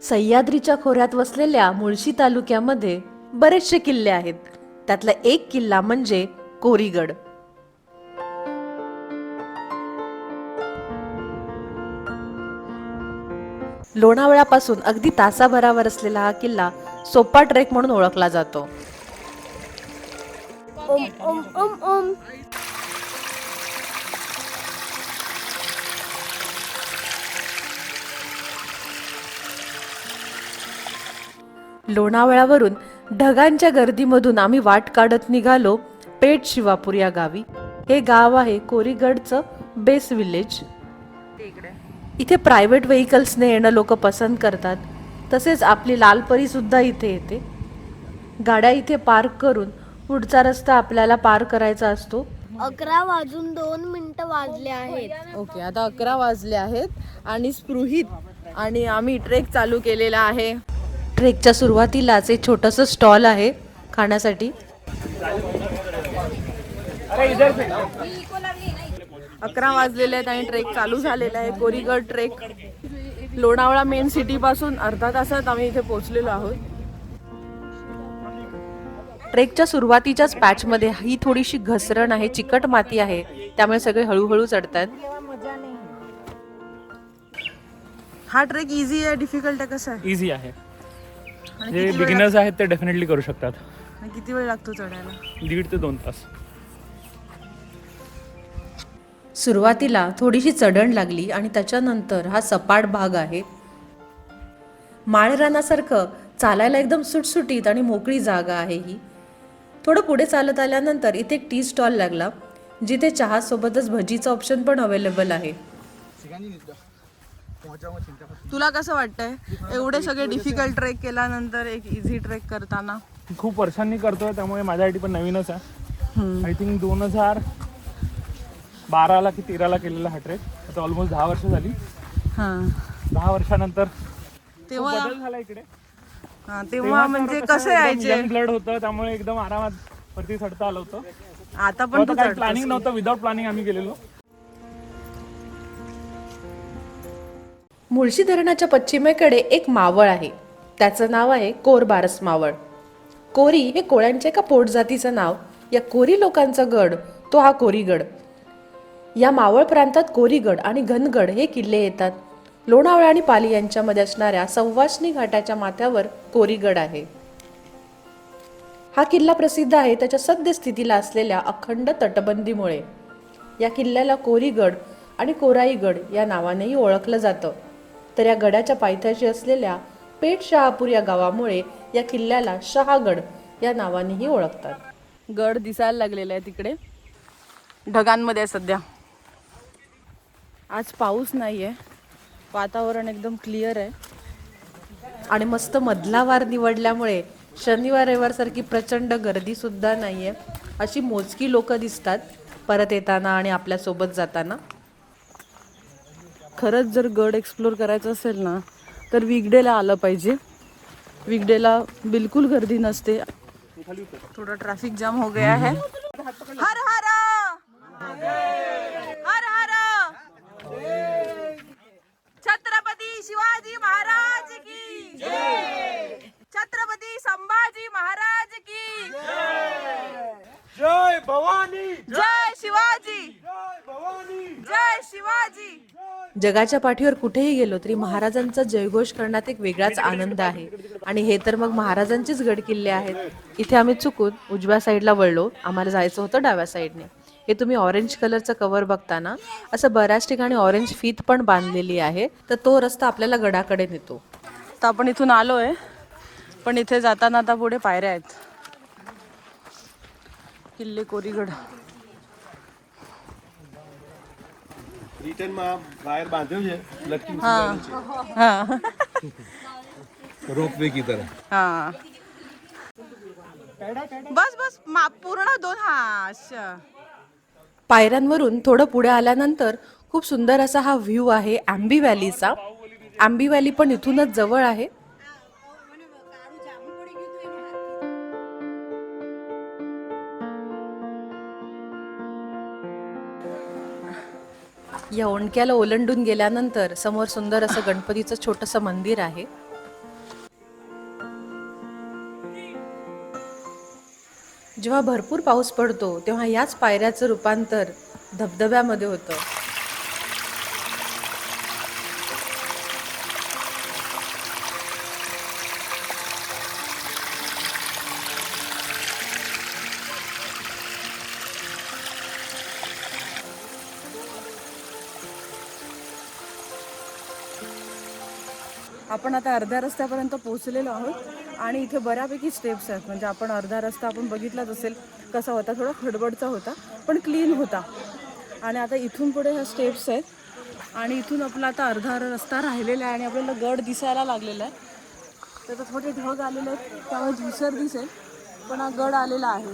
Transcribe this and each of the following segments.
सह्याद्रीच्या खोऱ्यात वसलेल्या मुळशी तालुक्यामध्ये बरेचसे किल्ले आहेत. त्यातला एक किल्ला म्हणजे कोरीगड. लोणावळ्यापासून अगदी तासाभरावर असलेला हा किल्ला सोपा ट्रेक म्हणून ओळखला जातो. ओम ओम ओम ओम. लोणावळ्यावरून ढगांच्या गर्दीमधून आम्ही वाट काढत निघालो पेठ शिवापूर या गावी. हे गाव आहे कोरीगडचं बेस विलेज. इथे प्रायव्हेट व्हेकल्सने येणं लोक पसंत करतात. तसेच आपली लालपरी सुद्धा इथे येते. गाड्या इथे पार्क करून पुढचा रस्ता आपल्याला पार करायचा असतो. 11:02 वाजले आहेत. ओके, आता 11 वाजले आहेत आणि स्पृहित आणि आम्ही ट्रेक चालू केलेला आहे. ट्रेकच्या सुरुवातीलाच एक छोटंसं स्टॉल आहे खाण्यासाठी. 11 वाजलेले आहेत आणि ट्रेक चालू झालेला आहे. Korigad trek. Lonavala main city पासून अर्धा तासात आम्ही इथे पोहोचलेलो आहोत. ट्रेकच्या सुरुवातीच्याच पॅचमध्ये ही थोडीशी घसरण आहे, चिकट माती आहे, त्यामुळे सगळे हळूहळू चढतात. हा ट्रेक इझी आहे, डिफिकल्ट आहे, कसं आहे? इझी आहे. जे बिगिनर्स आहेत ते डेफिनेटली करू शकतात. किती वेळ लागतो चढायला? 1.5 ते 2 तास. सुरुवातीला थोडीशी चढण लागली आणि त्याच्यानंतर हा सपाट भाग आहे. माळरानासारखं चालायला एकदम सुटसुटीत आणि मोकळी जागा आहे ही. थोडं पुढे चालत आल्यानंतर इथे एक टी स्टॉल लागला, जिथे चहा सोबतच भजीचा ऑप्शन पण अवेलेबल आहे. तुला कसं वाटतंय एवढे सगळे डिफिकल्ट ट्रेक केल्यानंतर एक इझी ट्रेक करताना? खूप वर्षांनी करतोय त्यामुळे माझ्यासाठी पण नवीनच आहे. आय थिंक 2012ला की 13ला केलेला हा ट्रेक. आता ऑलमोस्ट 10 वर्ष झाली. 10 वर्षानंतर तेव्हा बदल झाला इकडे. तेव्हा म्हणजे कसं यायचे? ब्लड होतं त्यामुळे एकदम आरामात वरती चढता आलं होतं. आता पण काही प्लॅनिंग नव्हतं, विदाउट प्लॅनिंग आम्ही गेलेलो. मुळशी धरणाच्या पश्चिमेकडे एक मावळ आहे. त्याचं नाव आहे कोरबारस मावळ. कोरी हे कोळ्यांच्या एका पोटजातीचं नाव. या कोरी लोकांचा गड तो हा कोरीगड. या मावळ प्रांतात कोरीगड आणि घनगड हे किल्ले येतात. लोणावळा आणि पाली यांच्यामध्ये असणाऱ्या सव्वाष्णी घाटाच्या माथ्यावर कोरीगड आहे. हा किल्ला प्रसिद्ध आहे त्याच्या सद्यस्थितीला असलेल्या अखंड तटबंदीमुळे. या किल्ल्याला कोरीगड आणि कोराईगड या नावानेही ओळखलं जातं. तर या गडाच्या पायथ्याशी असलेल्या पेठ शहापूर या गावामुळे या किल्ल्याला शहागड या नावानेही ओळखतात. गड दिसायला लागलेला आहे तिकडे, ढगांमध्ये आहे सध्या. आज पाऊस नाहीये, वातावरण एकदम क्लिअर आहे आणि मस्त मधला वार निवडल्यामुळे शनिवार रविवार सारखी प्रचंड गर्दी सुद्धा नाहीये. अशी मोजकी लोक दिसतात परत येताना आणि आपल्या सोबत जाताना. खरंच जर गड एक्सप्लोर करायचं असेल ना तर वीकडेला आलं पाहिजे. वीकडेला बिलकुल गर्दी नसते. थोड़ा ट्रैफिक जाम हो गया है. हर हर हर हर छत्रपती शिवाजी महाराज की जय. छत्रपती संभाजी महाराज की जय भवानी. जय शिवाजी. जय भवानी. जय शिवाजी. जगाच्या पाठीवर कुठेही गेलो तरी महाराजांचा जयघोष करण्यात एक वेगळाच आनंद आहे. आणि हे तर मग महाराजांचेच गड किल्ले आहेत. इथे आम्ही चुकून उजव्या साईडला वळलो, आम्हाला जायचं होतं डाव्या साईडने. हे तुम्ही ऑरेंज कलरचं कव्हर बघताना असं बऱ्याच ठिकाणी ऑरेंज फीत पण बांधलेली आहे, तर तो रस्ता आपल्याला गडाकडे नेतो. तर आपण इथून आलोय, पण इथे जाताना आता पुढे पायऱ्या आहेत. किल्ले कोरीगड. रिटर्न में बाहर बांधे हुए लटकी हाँ रोपवे की तरह. हाँ बस बस पूर्ण 2. हा अच्छा. पायऱ्यांवरून थोडं पुढे आल्यानंतर खूप सुंदर असा हा व्ह्यू आहे आंबी व्हॅलीचा. आंबी व्हॅली पण इथूनच जवळ आहे. या ओंडक्याला ओलांडून गेल्यानंतर समोर सुंदर असं गणपतीचं छोटंसं मंदिर आहे. जेव्हा भरपूर पाऊस पडतो तेव्हा याच पायऱ्याचं रूपांतर धबधब्यामध्ये होतं. आपण आता अर्ध्या रस्त्यापर्यंत पोहोचलेलो आहोत आणि इथे बऱ्यापैकी स्टेप्स आहेत. म्हणजे आपण अर्धा रस्ता आपण बघितलाच असेल कसा होता, थोडा खडबडचा होता पण क्लीन होता. आणि आता इथून पुढे ह्या स्टेप्स आहेत आणि इथून आपला आता अर्धा रस्ता राहिलेला आहे आणि आपल्याला गड दिसायला लागलेला आहे. त्याचा थोडे ढग आलेले आहेत त्यामुळे धुसर दिसेल पण हा गड आलेला आहे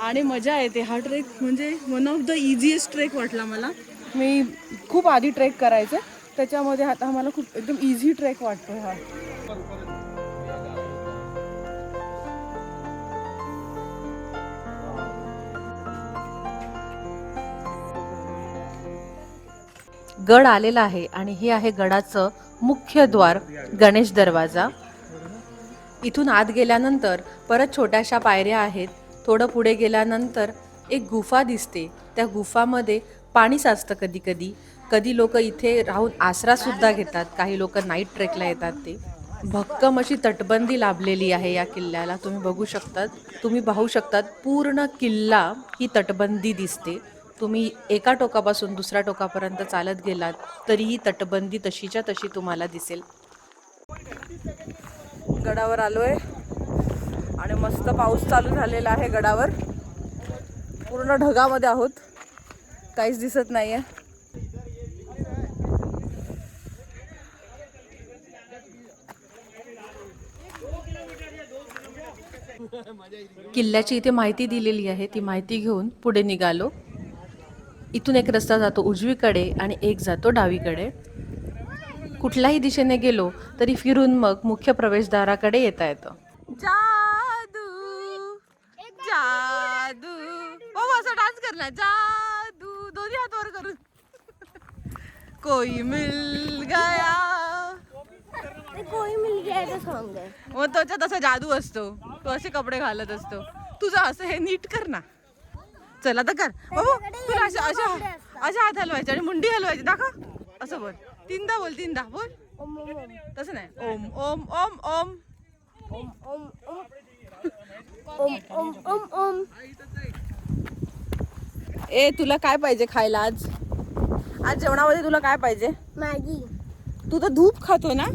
आणि मजा येते. हा ट्रेक म्हणजे one of the easiest trek वाटला मला. मी खूप आधी ट्रेक करायचं त्याच्यामध्ये आता मला खूप एकदम इझी ट्रेक वाटतो हा. गड आलेला आहे आणि हे आहे गडाचं मुख्य द्वार, गणेश दरवाजा. इथून आत गेल्यानंतर परत छोट्याशा पायऱ्या आहेत. थोडं पुढे गेल्यानंतर एक गुफा दिसते. त्या गुफामध्ये पाणी साचतं कधी कधी. कधी लोक इथे राहून आसरा सुद्धा घेतात. काही लोक नाईट ट्रेकला येतात. ते भक्कम अशी तटबंदी लाभलेली आहे या किल्ल्याला. तुम्ही पाहू शकतात पूर्ण किल्ला ही तटबंदी दिसते. तुम्ही एका टोकापासून दुसऱ्या टोकापर्यंत चालत गेलात तरी ही तटबंदी तशीच्या तशी तुम्हाला दिसेल. गडावर आलोय आणि मस्त पाऊस चालू झालेला आहे. गडावर पूर्ण ढगामध्ये आहोत, काहीच दिसत नाहीये. किल्ल्याची इथे माहिती दिलेली आहे. ती माहिती घेऊन पुढे निघालो. इथून एक रस्ता जातो उजवीकडे आणि एक जातो डावीकडे. कुठल्याही दिशेने गेलो तरी फिरून मग मुख्य प्रवेशद्वाराकडे येता येतं. जादू जादू बाबा असं डान्स करणार. जादू दोन्ही हात वर करून. कोई मिल गया. कोई मिल गया का सॉन्ग आहे. मग त्याच्यात असा जादू असतो. तो असे कपडे घालत असतो. तुझं असं हे नीट कर ना. चल आता कर बाबू. तुला अशा हात हलवायचे आणि मुंडी हलवायची. दाखव असं बोल. तीनदा बोल. तीनदा बोल. ओम ओम ओम तसं नाही. ओम ओम ओम ओम ओम ओम ओम ओम ओम ओम. ए तुला काय पाहिजे खायला आज? आज जेवणामध्ये तुला काय पाहिजे? मॅगी. तू तर धूप खातो ना.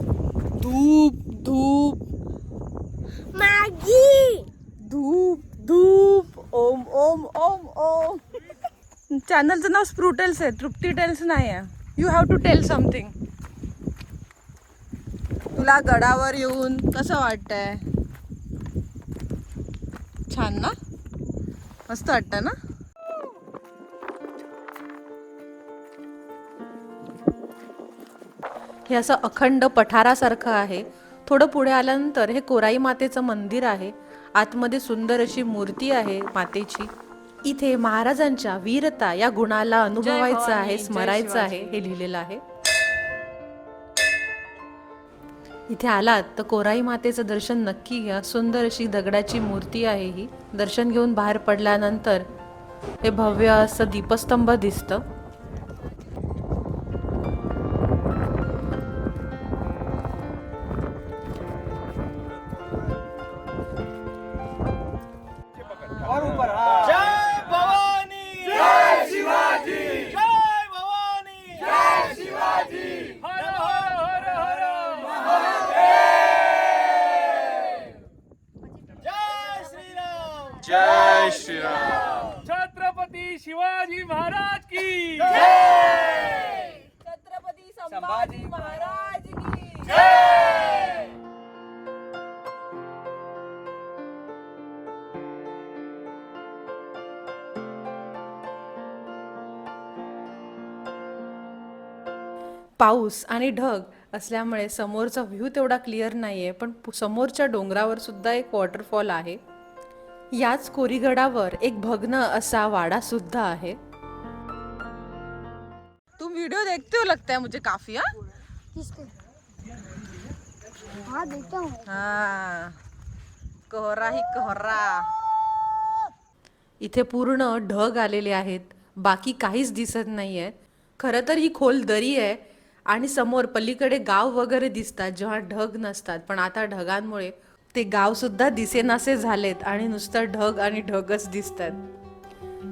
धूप धूप मॅगी. धूप धूप. ओम ओम ओम ओम. चॅनलचं नाव स्प्रूटेल्स आहे, तृप्ती टेल्स नाही आहे. You have to tell something. तुला गडावर येऊन कसं वाटतंय? छान ना, मस्त वाटतं ना. हे असं अखंड पठारासारखं आहे. थोडं पुढे आल्यानंतर हे कोराई मातेचं मंदिर आहे. आतमध्ये सुंदर अशी मूर्ती आहे मातेची. इथे महाराजांच्या वीरता या गुणाला अनुभवायचं आहे, स्मरायचं आहे हे लिहिलेलं आहे. इथे आलात तर कोराई मातेचं दर्शन नक्की घ्या. सुंदर अशी दगडाची मूर्ती आहे ही. दर्शन घेऊन बाहेर पडल्यानंतर हे भव्य असं दीपस्तंभ दिसतं. जय श्रीराम. छत्रपती शिवाजी महाराज की छत्रपती संभाजी महाराज की. पाऊस आणि ढग असल्यामुळे समोरचा व्ह्यू तेवढा क्लिअर नाहीये, पण समोरच्या डोंगरावर सुद्धा एक वॉटरफॉल आहे. याच कोरीगडावर एक भग्न असा वाडा सुद्धा आहे. तुम वीडियो देखते हो लगता है मुझे काफी. किसके? हाँ देखता हूँ. हाँ कोहरा ही कोहरा. इथे पूर्ण ढग आलेले आहेत, बाकी काहीच दिसत नाही आहे. खरं तर ही खोल दरी आहे आणि समोर पलीकडे गाव वगैरे दिसतात जेव्हा ढग नसतात, पण आता ढगांमुळे ते गाव सुद्धा दिसेनासे झालेत आणि नुसतं ढग आणि ढगच दिसतात.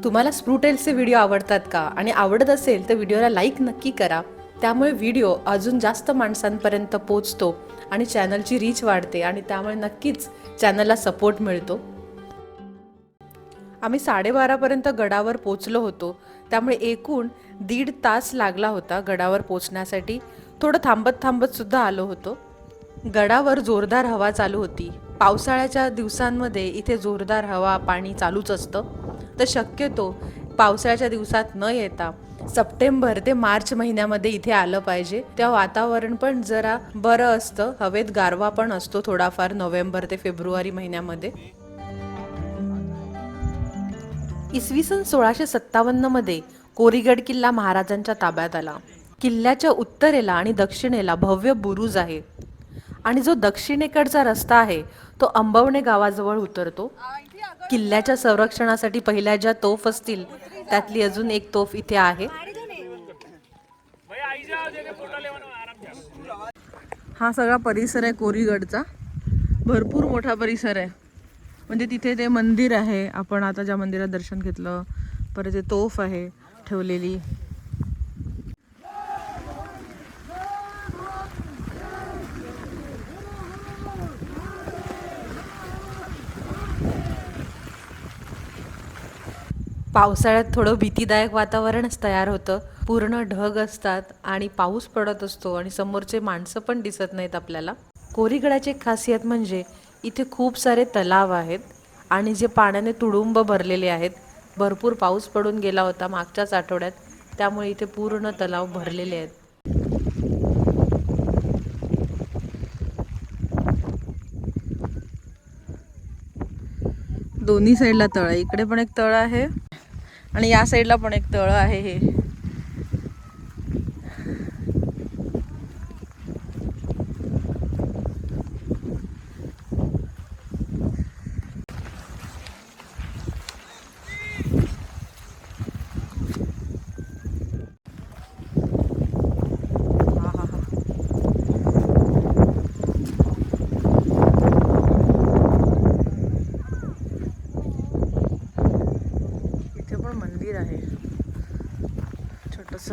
तुम्हाला स्प्रूटेल्सचे व्हिडिओ आवडतात का? आणि आवडत असेल तर व्हिडिओला लाईक नक्की करा. त्यामुळे व्हिडिओ अजून जास्त माणसांपर्यंत पोचतो आणि चॅनलची रीच वाढते आणि त्यामुळे नक्कीच चॅनलला सपोर्ट मिळतो. आम्ही 12:30पर्यंत गडावर पोचलो होतो, त्यामुळे एकूण 1.5 तास लागला होता गडावर पोचण्यासाठी. थोडं थांबत थांबत सुद्धा आलो होतो. गडावर जोरदार हवा चालू होती. पावसाळ्याच्या दिवसांमध्ये इथे जोरदार हवा पाणी चालूच असतं, तर शक्यतो पावसाळ्याच्या दिवसात न येता सप्टेंबर ते मार्च महिन्यामध्ये इथे आलं पाहिजे. तेव्हा वातावरण पण जरा बरं असतं, हवेत गारवा पण असतो थोडाफार नोव्हेंबर ते फेब्रुवारी महिन्यामध्ये. इसवी सन 1657 मध्ये कोरीगड किल्ला महाराजांच्या ताब्यात आला. किल्ल्याच्या उत्तरेला आणि दक्षिणेला भव्य बुरुज आहे आणि जो दक्षिणेकडचा रस्ता आहे तो अंबवणे गावाजवळ उतरतो. किल्ल्याच्या संरक्षणासाठी पहिल्या ज्या तोफ असतील त्यातली अजून एक तोफ इथे आहे. हा सगळा परिसर आहे कोरीगडचा, भरपूर मोठा परिसर आहे. म्हणजे तिथे ते मंदिर आहे, आपण आता ज्या मंदिरात दर्शन घेतलं, परत ते तोफ आहे ठेवलेली. पावसाळ्यात थोडं भीतीदायक वातावरणच तयार होतं. पूर्ण ढग असतात आणि पाऊस पडत असतो आणि समोरचे माणसं पण दिसत नाहीत आपल्याला. कोरीगडाची एक खासियत म्हणजे इथे खूप सारे तलाव आहेत आणि जे पाण्याने तुडुंब भरलेले आहेत. भरपूर पाऊस पडून गेला होता मागच्याच आठवड्यात, त्यामुळे इथे पूर्ण तलाव भरलेले आहेत. दोन्ही साईडला तळ आहे, इकडे पण एक तळ आहे आणि या साईडला पण एक तळ आहे. हे मंदिर आहे छोटस.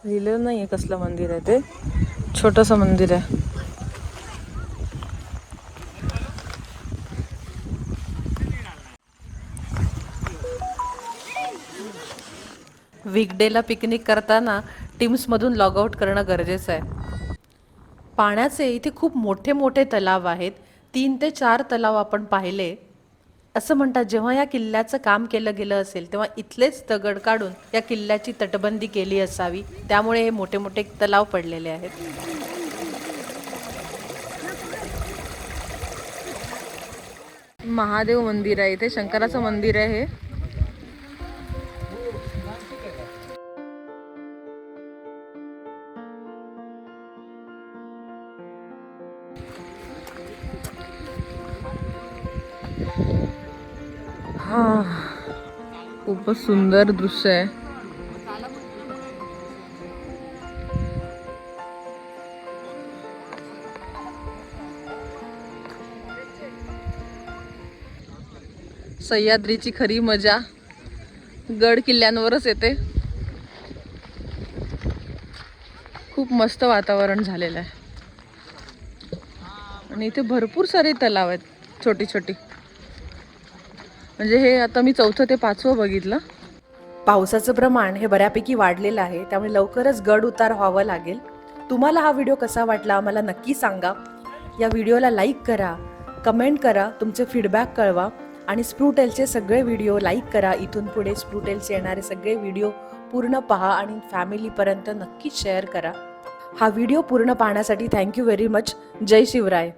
लिहिलं नाहीये कसलं मंदिर आहे ते, छोटस मंदिर आहे. वीकडेला पिकनिक करताना टीम्समधून लॉग आउट करणं गरजेचं आहे. पाण्याचे इथे खूप मोठे मोठे तलाव आहेत. 3 ते 4 तलाव आपण पाहिले. असं म्हणतात जेव्हा या किल्ल्याचं काम केलं गेलं असेल तेव्हा इथलेच दगड काढून या किल्ल्याची तटबंदी केली असावी, त्यामुळे हे मोठे मोठे तलाव पडलेले आहेत. महादेव मंदिर आहे इथे, शंकराचं मंदिर आहे हे. हा खूपच सुंदर दृश्य आहे. सह्याद्रीची खरी मजा गड किल्ल्यांवरच येते. खूप मस्त वातावरण झालेलं आहे आणि इथे भरपूर सारे तलाव आहेत छोटी छोटी. म्हणजे हे आता मी 4थं ते 5वं बघितलं. पावसाचं प्रमाण हे बऱ्यापैकी वाढलेलं आहे, त्यामुळे लवकरच गड उतार व्हावं लागेल. तुम्हाला हा व्हिडिओ कसा वाटला आम्हाला नक्की सांगा. या व्हिडिओला लाईक करा, कमेंट करा, तुमचे फीडबॅक कळवा आणि स्प्रूटेलचे सगळे व्हिडिओ लाईक करा. इथून पुढे स्प्रूटेलचे येणारे सगळे व्हिडिओ पूर्ण पहा आणि फॅमिलीपर्यंत नक्की शेअर करा. हा व्हिडिओ पूर्ण पाहण्यासाठी थँक्यू व्हेरी मच. जय शिवराय.